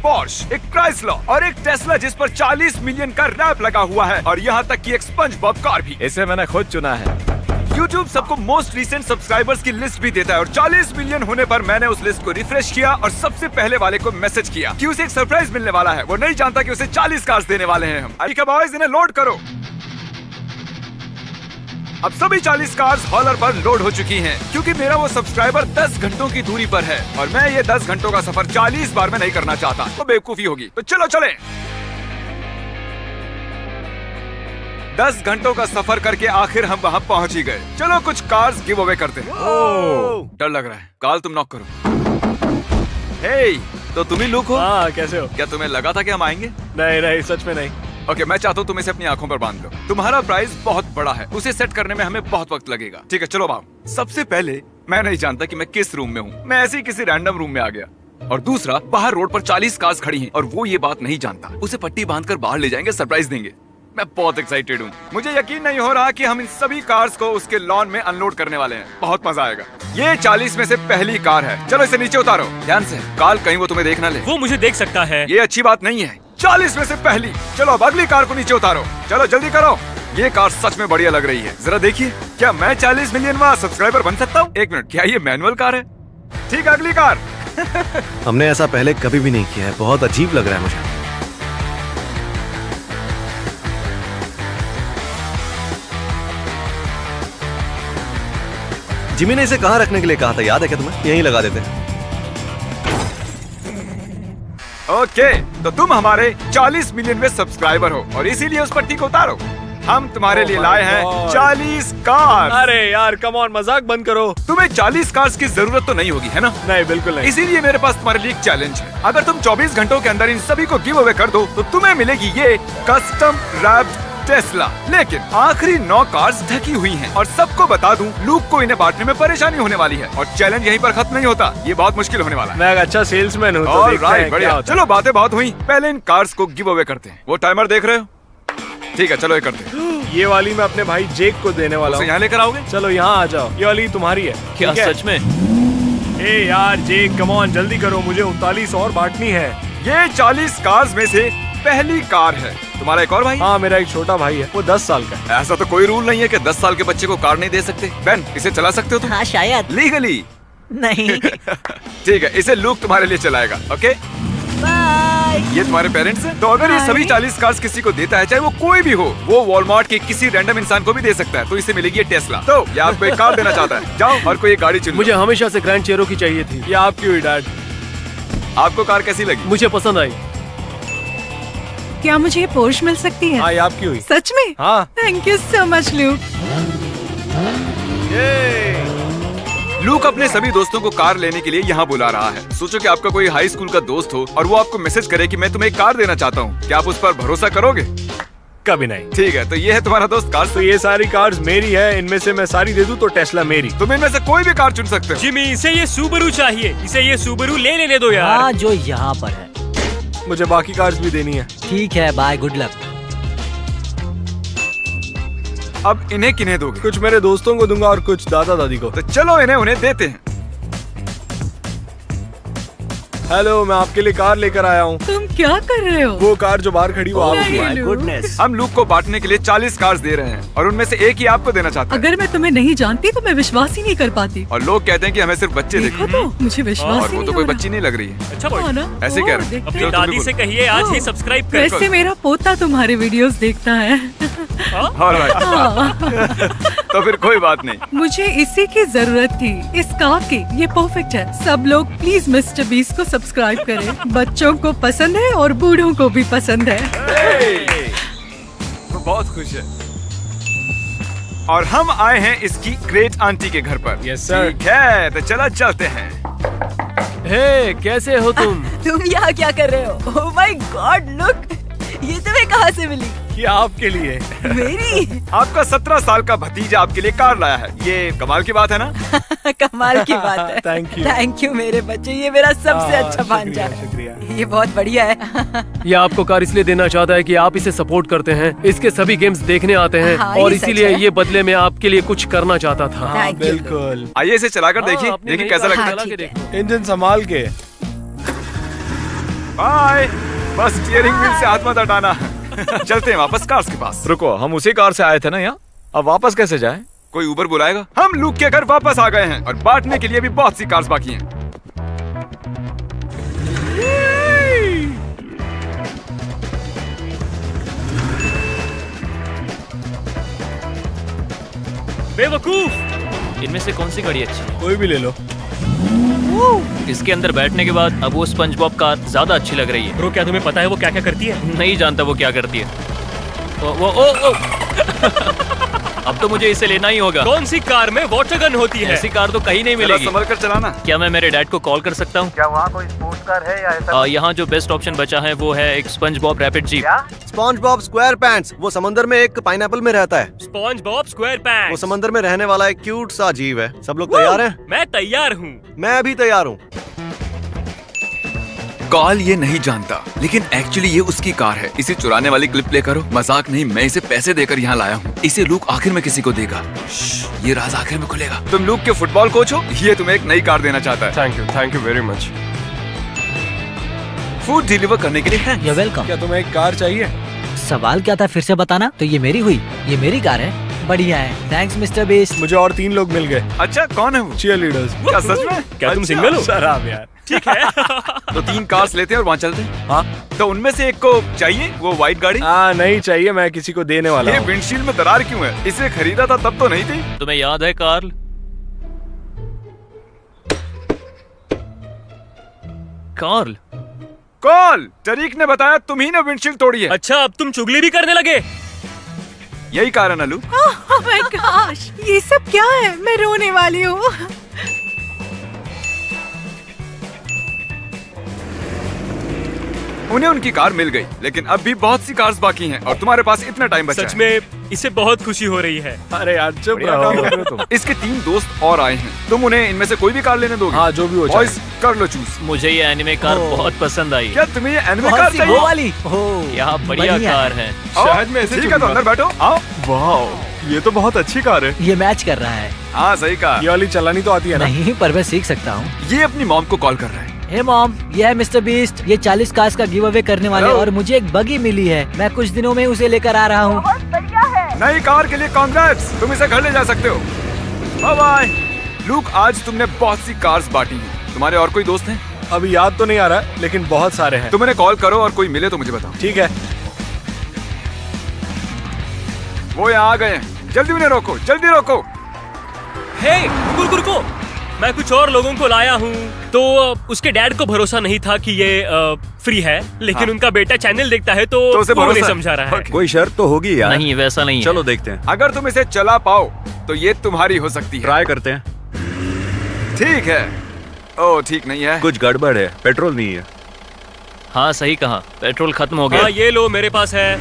Porsche, एक Chrysler और एक टेस्ला जिस पर 40 मिलियन का रैप लगा हुआ है और यहाँ तक कि एक स्पंज बॉब कार भी। इसे मैंने खुद चुना है। YouTube सबको मोस्ट रीसेंट सब्सक्राइबर्स की लिस्ट भी देता है और 40 मिलियन होने पर मैंने उस लिस्ट को रिफ्रेश किया और सबसे पहले वाले को मैसेज किया कि उसे एक सरप्राइज मिलने वाला है। वो नहीं जानता कि उसे 40 कार्स देने वाले हैं हम। ठीक है बॉयज, इन्हें लोड करो। अब सभी 40 कार्स हॉलर पर लोड हो चुकी हैं क्योंकि मेरा वो सब्सक्राइबर 10 घंटों की दूरी पर है और मैं ये 10 घंटों का सफर 40 बार में नहीं करना चाहता, तो बेवकूफी होगी। तो चलो चलें। 10 घंटों का सफर करके आखिर हम वहाँ पहुँच ही गए। चलो कुछ कार्स गिव अवे करते हैं। डर लग रहा है। काल तुम नॉक करो। हे, तो तुम ही लुक हो? हाँ, कैसे हो? क्या तुम्हें लगा था कि हम आएंगे? नहीं, सच में नहीं। ओके, मैं चाहता हूँ तुम इसे अपनी आंखों पर बांध लो। तुम्हारा प्राइस बहुत बड़ा है, उसे सेट करने में हमें बहुत वक्त लगेगा। ठीक है, चलो भाव। सबसे पहले मैं नहीं जानता कि मैं किस रूम में हूँ। मैं ऐसे ही किसी रैंडम रूम में आ गया। और दूसरा, बाहर रोड पर 40 कार्स खड़ी हैं और वो ये बात नहीं जानता। उसे पट्टी बांधकर बाहर ले जाएंगे, सरप्राइज देंगे। मैं बहुत एक्साइटेड हूँ। मुझे यकीन नहीं हो रहा कि हम इन सभी कार्स को उसके लॉन में अनलोड करने वाले हैं। बहुत मजा आएगा। ये 40 में से पहली कार है। चलो इसे नीचे उतारो ध्यान से। काल कहीं वो तुम्हें देख ना ले। वो मुझे देख सकता है। ये अच्छी बात नहीं है। 40 में से पहली। चलो अब अगली कार को नीचे उतारो। चलो जल्दी करो। ये कार सच में बढ़िया लग रही है। जरा देखिए, क्या मैं 40 मिलियन सब्सक्राइबर बन सकता हूँ? एक मिनट, क्या ये मैनुअल कार है? ठीक, अगली कार। हमने ऐसा पहले कभी भी नहीं किया है। बहुत अजीब लग रहा है मुझे। जिमी ने इसे कहाँ रखने के लिए कहा था, याद है क्या तुम्हें? यहीं लगा देते हैं। ओके, तो तुम हमारे 40 मिलियन में सब्सक्राइबर हो और इसीलिए उस पट्टी को उतारो। हम तुम्हारे लिए लाए हैं 40 कार। अरे यार, कम ऑन, मजाक बंद करो। तुम्हें 40 कार्स की जरूरत तो नहीं होगी, है ना? नहीं, बिल्कुल नहीं। इसीलिए मेरे पास तुम्हारे लिए एक चैलेंज है। अगर तुम 24 घंटों के अंदर इन सभी को गिव अवे कर दो तो तुम्हें मिलेगी ये कस्टम रैप्ड टेस्ला। लेकिन आखिरी 9 कार्स ढकी हुई हैं और सबको बता दूं, लूक को इन्हें बांटने में परेशानी होने वाली है और चैलेंज यहीं पर खत्म नहीं होता। ये बहुत मुश्किल होने वाला है। मैं एक अच्छा सेल्समैन हूँ, तो देखते हैं बढ़िया। क्या होता है। चलो बातें बहुत हुई, पहले इन कार्स को गिव अवे करते हैं। वो टाइमर देख रहे हो? ठीक है, चलो ये करते हैं। ये वाली मैं अपने भाई जेक को देने वाला हूँ। यहाँ लेकर आओगे? चलो यहाँ आ जाओ। ये वाली तुम्हारी है। क्या सच में? ए यार जेक, कम ऑन, जल्दी करो, मुझे 39 और बांटनी है। ये 40 कार्स में से पहली कार है। तुम्हारा एक और भाई? हाँ, मेरा एक छोटा भाई है, वो 10 साल का है। ऐसा तो कोई रूल नहीं है कि 10 साल के बच्चे को कार नहीं दे सकते। बेन, इसे चला सकते हो तुम? हाँ शायद। लीगली? नहीं। ठीक है, इसे लूक तुम्हारे लिए चलाएगा। Okay, bye. ये तुम्हारे पेरेंट्स हैं? तो अगर ये सभी 40 कार्स किसी को देता है, चाहे वो कोई भी हो, वो वॉलमार्ट के किसी रैंडम इंसान को भी दे सकता है, तो इसे मिलेगी ये टेस्ला। तो ये आपको एक कार देना चाहता है। जाओ और कोई एक गाड़ी चुनो। मुझे हमेशा से ग्रैंड चेरो की चाहिए थी। ये आपकी हुई डैड। आपको कार कैसी लगी? मुझे पसंद आई। क्या मुझे ये पोर्श मिल सकती है? हाँ, ये आपकी हुई। सच में? हाँ। Thank you so much look. Look अपने सभी दोस्तों को कार लेने के लिए यहाँ बुला रहा है। सोचो कि आपका कोई हाई स्कूल का दोस्त हो और वो आपको मैसेज करे कि मैं तुम्हें एक कार देना चाहता हूँ। क्या आप उस पर भरोसा करोगे? कभी नहीं। ठीक है, तो ये है तुम्हारा दोस्त कार। तो ये सारी कार्स मेरी है, इनमें से मैं सारी दे दूं तो टेस्ला मेरी। तुम इनमें से कोई भी कार चुन सकते हो। जिमी, इसे ये सुबरू चाहिए। इसे ये सुबरू ले दो यार। हाँ, जो यहाँ पर है। मुझे बाकी कार्स भी देनी है। ठीक है, बाय, गुड लक। अब इन्हें किन्हें दोगे? कुछ मेरे दोस्तों को दूंगा और कुछ दादा दादी को। तो चलो इन्हें उन्हें देते हैं। हेलो, मैं आपके लिए कार लेकर आया हूँ। तुम क्या कर रहे हो? वो कार जो बाहर खड़ी वो आपकी है। गुडनेस। हम लूक को बांटने के लिए 40 कार्स दे रहे हैं और उनमें से एक ही आपको देना चाहता है। अगर मैं तुम्हें नहीं जानती तो मैं विश्वास ही नहीं कर पाती। और लोग कहते हैं कि हमें सिर्फ बच्चे देखो दिखते तो मुझे विश्वास और ही वो नहीं तो कोई हो रहा। बच्ची नहीं लग रही है। अच्छा हाँ बोल। ना? ऐसे कह रहे हैं। देखते अपनी हैं। दादी से कहिए आज ही सब्सक्राइब कर। वैसे मेरा पोता तुम्हारे वीडियोस देखता है। ऑलराइट। तो फिर कोई बात नहीं। मुझे इसी की जरूरत थी, इस कार की। ये परफेक्ट है। सब लोग प्लीज मिस्टर बीस्ट को सब्सक्राइब करें। बच्चों को पसंद है और बूढ़ों को भी पसंद है। वो बहुत खुश है। और हम आए हैं इसकी ग्रेट आंटी के घर पर। Yes, sir. ठीक है, तो चलो चलते हैं। हे, कैसे हो तुम? तुम यहाँ क्या कर रहे हो? ओह माय गॉड, लुक, ये तुम्हें कहाँ से मिली? ये आपके लिए। मेरी? आपका 17 साल का भतीजा आपके लिए कार लाया है। ये कमाल की बात है ना? कमाल की बात है। Thank you. थैंक यू मेरे बच्चे, ये मेरा सबसे अच्छा भांजा है। शुक्रिया। ये बहुत बढ़िया है। ये आपको कार इसलिए देना चाहता है कि आप इसे सपोर्ट करते हैं, इसके सभी गेम्स देखने आते हैं हाँ, और ये सच इसीलिए है। ये बदले में आपके लिए कुछ करना चाहता था। हाँ, Thank you. बिल्कुल। आइए इसे चलाकर देखिए, हाँ, अपनी देखिए नई कैसा कार लगता है। चला के ठीक है। देखो। इंजन संभाल के। बाय। बस स्टीयरिंग व्हील से हाथ मत हटाना। चलते हैं वापस कार्स के पास। रुको, हम उसी कार से आए थे ना यहाँ, अब वापस कैसे जाए? कोई उबर बुलाएगा? हम लूक के घर वापस आ गए हैं और बांटने के लिए भी बहुत सी कार्स बाकी हैं। बेवकूफ, इनमें से कौन सी गाड़ी अच्छी है? कोई भी ले लो। इसके अंदर बैठने के बाद अब वो स्पंज बॉब कार ज्यादा अच्छी लग रही है। ब्रो, क्या तुम्हें पता है वो क्या क्या करती है? नहीं जानता वो क्या करती है। ओ अब तो मुझे इसे लेना ही होगा। कौन सी कार में वाटर गन होती है? ऐसी कार तो कहीं नहीं जरा मिलेगी। संभल कर चलाना। क्या मैं मेरे डैड को कॉल कर सकता हूँ? क्या वहाँ कोई स्पोर्ट्स कार है या ऐसा? यहाँ जो बेस्ट ऑप्शन बचा है वो है एक स्पंज बॉब रैपिड जीप। क्या? स्पॉन्ज बॉब स्क्वायर पैंट्स, वो समंदर में एक पाइनएप्पल में रहता है। स्पॉन्ज बॉब स्क्वायर वो पैंट्स। समंदर में रहने वाला एक क्यूट सा जीव है। सब लोग तैयार हैं? मैं तैयार हूँ। मैं भी तैयार हूँ। कॉल ये नहीं जानता, लेकिन एक्चुअली ये उसकी कार है। इसे चुराने वाली क्लिप प्ले करो। मजाक नहीं, मैं इसे पैसे देकर यहाँ लाया हूँ। इसे लूक आखिर में किसी को देगा। ये राज आखिर में खुलेगा। तुम लूक के फुटबॉल कोच हो, ये तुम्हें एक नई कार देना चाहता है। Thank you very much. Food deliver करने के लिए है। You're welcome। क्या तुम्हें एक कार चाहिए? सवाल क्या था फिर से बताना? तो ये मेरी हुई, ये मेरी कार है। बढ़िया है, थैंक्स मिस्टर बीस्ट। मुझे और 3 लोग मिल गए। अच्छा, कौन है वो? Cheerleaders. क्या सच में? क्या तुम अच्छा। सिंगल हो? शराब यार। ठीक है। तो 3 कार्स लेते हैं और वहाँ चलते हैं। हाँ तो उनमें से एक को चाहिए वो व्हाइट गाड़ी। नहीं चाहिए, मैं किसी को देने वाला ये हूँ। विंडशील्ड में दरार क्यों है? इसे खरीदा था तब तो नहीं थी। तुम्हें याद है कार्ल? कार्ल, कॉल टरीक ने बताया तुम ही ने विंडशील्ड तोड़ी है। अच्छा, अब तुम चुगली भी करने लगे? यही कारण है लूक। Oh my gosh, ये सब क्या है? मैं रोने वाली हूँ। उन्हें उनकी कार मिल गई, लेकिन अब भी बहुत सी कार्स बाकी हैं और तुम्हारे पास इतना टाइम बचा सच है। में इसे बहुत खुशी हो रही है। अरे यार चुप बढ़िया रहो। काम कर रहे हो तुम। इसके 3 दोस्त और आए हैं। तुम उन्हें इनमें से कोई भी कार लेने दोगे? हाँ, जो भी हो जाए। बॉयज, कर लो चूज। मुझे ये एनिमे कार बहुत पसंद आई। क्या तुम्हें ये एनिमे कौन कार सी, चाहिए? वो वाली? ओह, क्या बढ़िया कार है। शायद मैं ऐसे ठीक है, तो अंदर बैठो। आओ। वाह, ये तो बहुत अच्छी कार है। ये मैच कर रहा है। हाँ, सही कहा। ये वाली चलानी तो आती है ना? नहीं, पर मैं सीख सकता हूँ। ये अपनी मॉम को कॉल कर रहा है। हे मॉम, ये है मिस्टर बीस्ट। ये 40 कार्स का गिव अवे करने वाले Hello? और मुझे एक बगी मिली है। मैं कुछ दिनों में उसे लेकर आ रहा हूँ। नई कार के लिए कांग्रेट्स। तुम इसे घर ले जा सकते हो। Bye bye. लूक, आज तुमने बहुत सी कार्स बांटी हैं। तुम्हारे और कोई दोस्त हैं? अभी याद तो नहीं आ रहा, लेकिन बहुत सारे हैं। तुम उन्हें कॉल करो और कोई मिले तो मुझे बताओ। ठीक है। वो यहाँ आ गए हैं। जल्दी उन्हें रोको, जल्दी रोको। हे, रुको। मैं कुछ और लोगों को लाया हूँ। तो उसके डैड को भरोसा नहीं था कि ये फ्री है, लेकिन हाँ। उनका बेटा चैनल देखता है तो उसे वो भरोसा नहीं है। समझा रहा है। Okay. कोई शर्त तो होगी यार। नहीं, वैसा नहीं है। चलो देखते हैं, अगर तुम इसे चला पाओ तो ये तुम्हारी हो सकती है। ट्राई करते हैं। ठीक है। ओह, ठीक नहीं है। कुछ गड़बड़ है, पेट्रोल नहीं है। हाँ, सही कहा, पेट्रोल खत्म हो हाँ, गया। ये लो, मेरे पास है।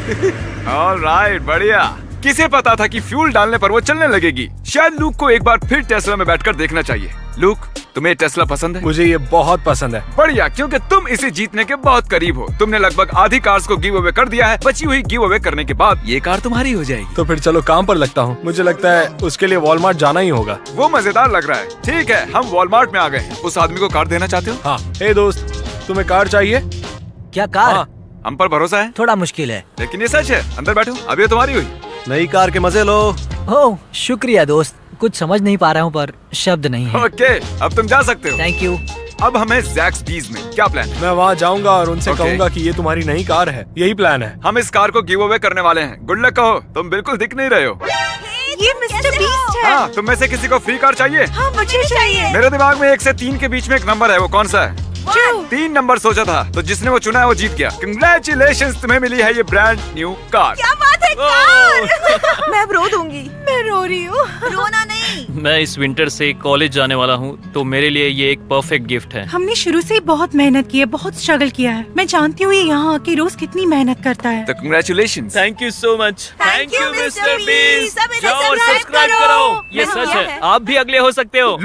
ऑलराइट, बढ़िया। किसे पता था कि फ्यूल डालने पर वो चलने लगेगी। शायद लूक को एक बार फिर टेस्ला में बैठकर देखना चाहिए। लूक, तुम्हें टेस्ला पसंद है? मुझे ये बहुत पसंद है। बढ़िया, क्योंकि तुम इसे जीतने के बहुत करीब हो। तुमने लगभग आधी कार्स को गिव अवे कर दिया है। बची हुई गिव अवे करने के बाद ये कार तुम्हारी हो जाएगी। तो फिर चलो काम पर लगता हूँ। मुझे लगता है उसके लिए वॉलमार्ट जाना ही होगा। वो मजेदार लग रहा है। ठीक है, हम वॉलमार्ट में आ गए हैं। उस आदमी को कार देना चाहते हो? हाँ। हे दोस्त, तुम्हें कार चाहिए? क्या कार? हाँ। हम पर भरोसा है, थोड़ा मुश्किल है। लेकिन ये सच है। अंदर बैठो, अब ये तुम्हारी हुई। नई कार के मजे लो। ओह, शुक्रिया दोस्त। कुछ समझ नहीं पा रहा हूँ पर शब्द नहीं है। ओके, अब तुम जा सकते हो। Thank you. अब हमें ज़ैक्सबीज में क्या प्लान है? मैं वहाँ जाऊंगा और उनसे Okay. कहूंगा कि ये तुम्हारी नई कार है। यही प्लान है। हम इस कार को गिव अवे करने वाले हैं। गुड लक कहो। तुम बिल्कुल दिख नहीं रहे हो। ये मिस्टर बीस्ट है। हाँ, तुम में से किसी को फ्री कार चाहिए? हाँ, मुझे चाहिए। मेरे दिमाग में 1 से 3 के बीच में एक नंबर है। वो कौन सा है? 3 नंबर सोचा था, तो जिसने वो चुना है वो जीत गया। कंग्रेचुलेशंस, तुम्हें मिली है ये ब्रांड न्यू कार। क्या बात है, कार। मैं अब रो दूंगी। मैं रो रही हूँ। रोना नहीं। मैं इस विंटर से कॉलेज जाने वाला हूँ, तो मेरे लिए ये एक परफेक्ट गिफ्ट है। हमने शुरू से ही बहुत मेहनत की है, बहुत स्ट्रगल किया है। मैं जानती हूँ ये यहाँ आके रोज कितनी मेहनत करता है। तो congratulations. Thank you so much. Thank you, Mr. Beast। सब इधर जाओ और subscribe सब्सक्राइब करो। करो। ये मैंने सच किया है, है। आप भी अगले हो सकते हो।